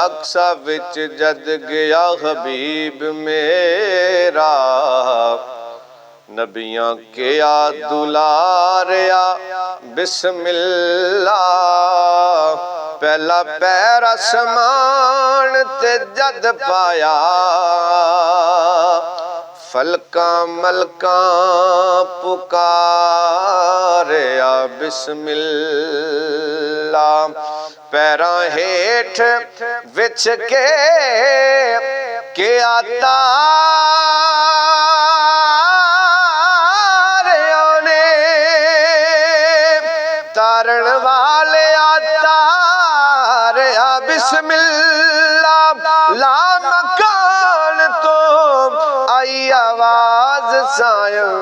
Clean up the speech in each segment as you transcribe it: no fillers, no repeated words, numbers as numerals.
अक्सा विच जद गया हबीब मेरा, नबियां के आ दुलारिया बिस्मिल्लाह। पहला पैर आसमान ते जद पाया, फलका मलका पुकारिया बिस्मिल्लाह। पैरां हेठ विच के आता तारण वाले आता रहा बिस्मिल्लाह। ला मकान तो आई आवाज सायं,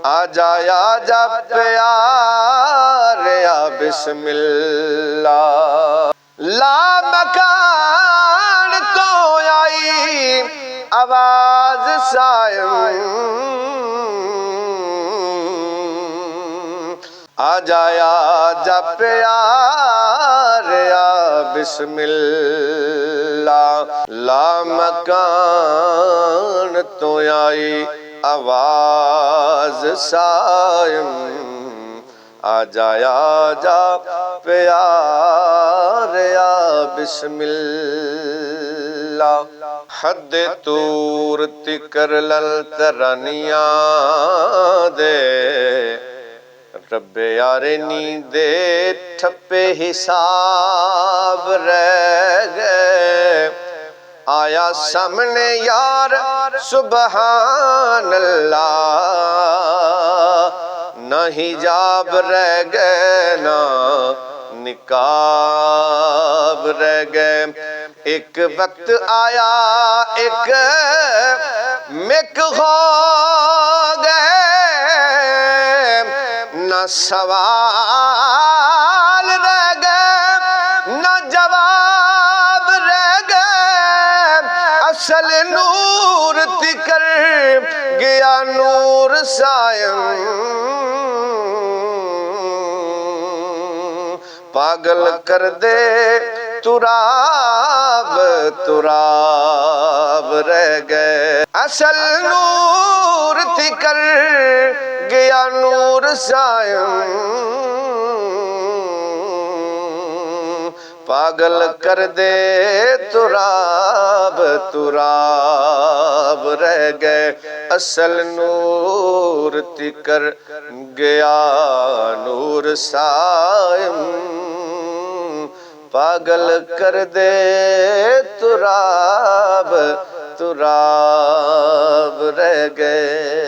आजा आजा प्यारिया बिस्मिल्लाह। ला मकान तो आई आवाज सायं, आजा आजा प्यारिया बिस्मिल्लाह। ला मकान तो आई आवाज सायं, आजा आजा प्यारिया बिस्मिल्लाह। हद तूर तिकर लल तरानिया दे, रब्बे यारे नींदे ठप्पे हिसाब रह गए। आया सामने यार सुबहान अल्लाह, न हिजाब रह गए ना निकाब रह गए। एक वक्त आया एक मिक हो गए, न सवाल रह गए न जवाब रह गए। असल नूर तिकर गया नूर सायं, पागल कर दे तुराब तुराब रह गए। असल नूर तिकर गया नूर सायं, पागल कर दे तुराब तुराब रह गए। असल नूर तिकर गया नूर सायं, पागल कर दे तुराब तुराब रह गए।